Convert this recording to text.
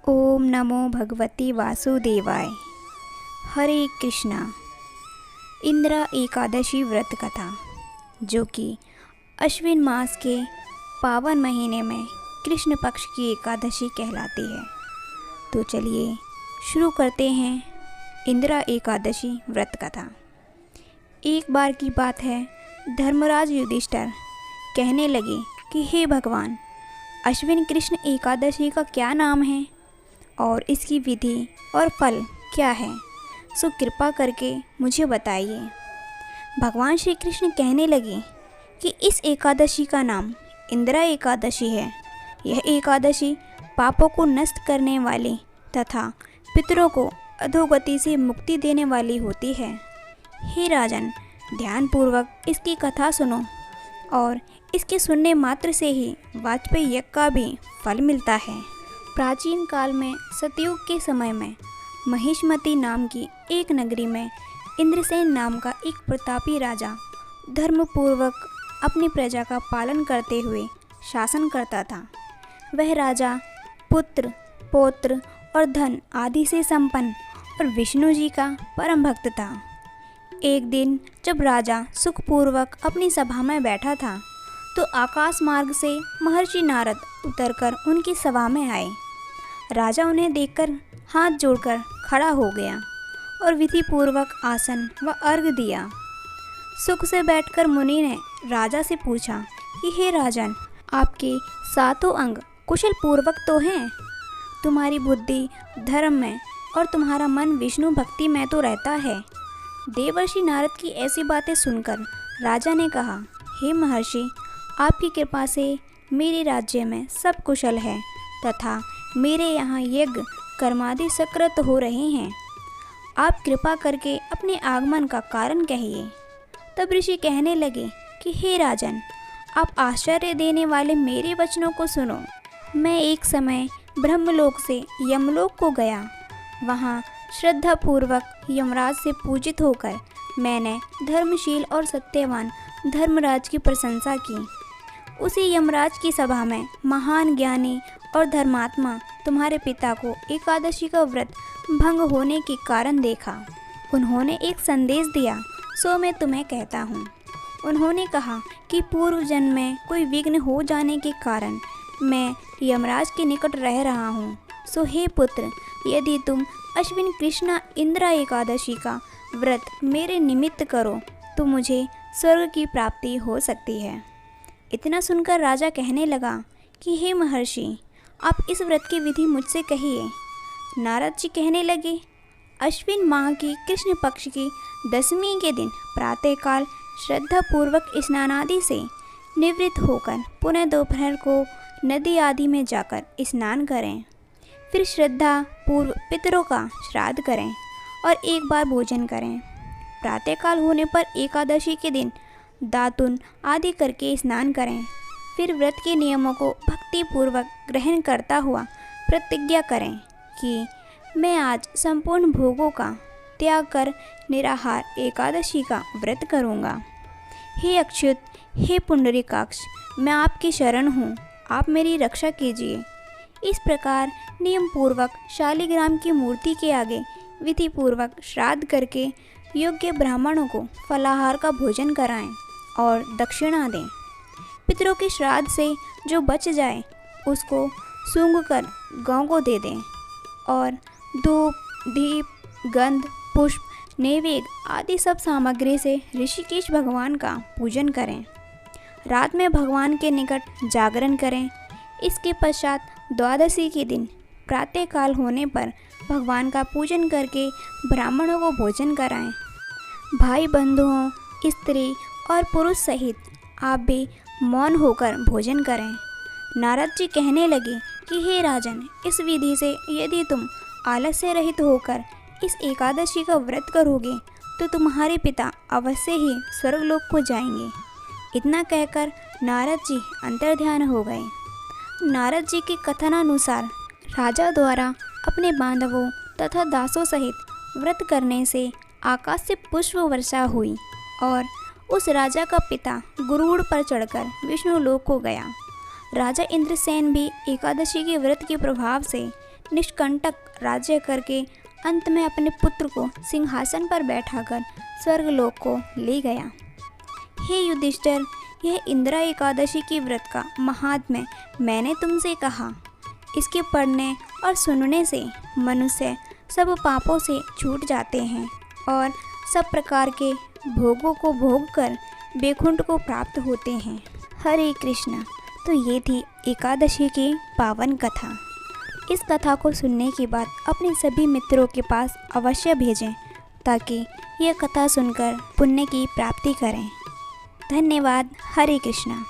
ओम नमो भगवते वासुदेवाय। हरे कृष्णा। इंद्रा एकादशी व्रत कथा, जो कि अश्विन मास के पावन महीने में कृष्ण पक्ष की एकादशी कहलाती है। तो चलिए शुरू करते हैं इंद्रा एकादशी व्रत कथा। एक बार की बात है, धर्मराज युधिष्ठिर कहने लगे कि हे भगवान, अश्विन कृष्ण एकादशी का क्या नाम है और इसकी विधि और फल क्या है, सो कृपा करके मुझे बताइए। भगवान श्री कृष्ण कहने लगे कि इस एकादशी का नाम इंदिरा एकादशी है। यह एकादशी पापों को नष्ट करने वाली तथा पितरों को अधोगति से मुक्ति देने वाली होती है। हे राजन, ध्यानपूर्वक इसकी कथा सुनो और इसके सुनने मात्र से ही वाजपेयी यज्ञ का भी फल मिलता है। प्राचीन काल में सतयुग के समय में महिष्मती नाम की एक नगरी में इंद्रसेन नाम का एक प्रतापी राजा धर्मपूर्वक अपनी प्रजा का पालन करते हुए शासन करता था। वह राजा पुत्र, पौत्र और धन आदि से संपन्न और विष्णु जी का परम भक्त था। एक दिन जब राजा सुखपूर्वक अपनी सभा में बैठा था, तो आकाश मार्ग से महर्षि नारद उतरकर उनकी सभा में आए। राजा उन्हें देखकर हाथ जोड़कर खड़ा हो गया और विधि पूर्वक आसन व अर्घ्य दिया। सुख से बैठकर मुनि ने राजा से पूछा कि हे राजन, आपके सातों अंग कुशल पूर्वक तो हैं? तुम्हारी बुद्धि धर्म में और तुम्हारा मन विष्णु भक्ति में तो रहता है। देवर्षि नारद की ऐसी बातें सुनकर राजा ने कहा, हे महर्षि, आपकी कृपा से मेरे राज्य में सब कुशल है तथा मेरे यहाँ यज्ञ कर्मादि सकृत हो रहे हैं। आप कृपा करके अपने आगमन का कारण कहिए। तब ऋषि कहने लगे कि हे राजन, आप आश्चर्य देने वाले मेरे वचनों को सुनो। मैं एक समय ब्रह्मलोक से यमलोक को गया। वहाँ श्रद्धापूर्वक यमराज से पूजित होकर मैंने धर्मशील और सत्यवान धर्मराज की प्रशंसा की। उसी यमराज की सभा में महान ज्ञानी और धर्मात्मा तुम्हारे पिता को एकादशी का व्रत भंग होने के कारण देखा। उन्होंने एक संदेश दिया, सो मैं तुम्हें कहता हूँ। उन्होंने कहा कि पूर्व जन्म में कोई विघ्न हो जाने के कारण मैं यमराज के निकट रह रहा हूँ। सो हे पुत्र, यदि तुम अश्विन कृष्णा इंदिरा एकादशी का व्रत मेरे निमित्त करो तो मुझे स्वर्ग की प्राप्ति हो सकती है। इतना सुनकर राजा कहने लगा कि हे महर्षि, आप इस व्रत की विधि मुझसे कहिए। नारद जी कहने लगे, अश्विन माह की कृष्ण पक्ष की दशमी के दिन प्रातःकाल श्रद्धापूर्वक स्नानादि से निवृत्त होकर पुनः दोपहर को नदी आदि में जाकर स्नान करें। फिर श्रद्धा पूर्व पितरों का श्राद्ध करें और एक बार भोजन करें। प्रातःकाल होने पर एकादशी के दिन दातुन आदि करके स्नान करें। फिर व्रत के नियमों को भक्तिपूर्वक ग्रहण करता हुआ प्रतिज्ञा करें कि मैं आज संपूर्ण भोगों का त्याग कर निराहार एकादशी का व्रत करूँगा। हे अच्युत, हे पुंडरीकाक्ष, मैं आपकी शरण हूँ, आप मेरी रक्षा कीजिए। इस प्रकार नियम पूर्वक शालिग्राम की मूर्ति के आगे विधि पूर्वक श्राद्ध करके योग्य ब्राह्मणों को फलाहार का भोजन कराएं और दक्षिणा दें। पितरों के श्राद्ध से जो बच जाए उसको सूंघ कर गौ को दे दें और धूप, दीप, गंध, पुष्प, नैवेद्य आदि सब सामग्री से ऋषिकेश भगवान का पूजन करें। रात में भगवान के निकट जागरण करें। इसके पश्चात द्वादशी के दिन प्रातःकाल होने पर भगवान का पूजन करके ब्राह्मणों को भोजन कराएं। भाई बंधुओं, स्त्री और पुरुष सहित आप भी मौन होकर भोजन करें। नारद जी कहने लगे कि हे राजन, इस विधि से यदि तुम आलस्य रहित होकर इस एकादशी का व्रत करोगे तो तुम्हारे पिता अवश्य ही स्वर्गलोक को जाएंगे। इतना कहकर नारद जी अंतर्ध्यान हो गए। नारद जी के कथनानुसार राजा द्वारा अपने बांधवों तथा दासों सहित व्रत करने से आकाश से पुष्प वर्षा हुई और उस राजा का पिता गुरूड़ पर चढ़कर विष्णु लोक को गया। राजा इंद्रसेन भी एकादशी के व्रत के प्रभाव से निष्कंटक राज्य करके अंत में अपने पुत्र को सिंहासन पर बैठाकर स्वर्गलोक को ले गया। हे युधिष्ठिर, यह इंदिरा एकादशी की व्रत का महात्म्य मैंने तुमसे कहा। इसके पढ़ने और सुनने से मनुष्य सब पापों से छूट जाते हैं और सब प्रकार के भोगों को भोग कर वैकुंठ को प्राप्त होते हैं। हरे कृष्णा। तो ये थी एकादशी की पावन कथा। इस कथा को सुनने के बाद अपने सभी मित्रों के पास अवश्य भेजें ताकि यह कथा सुनकर पुण्य की प्राप्ति करें। धन्यवाद। हरे कृष्णा।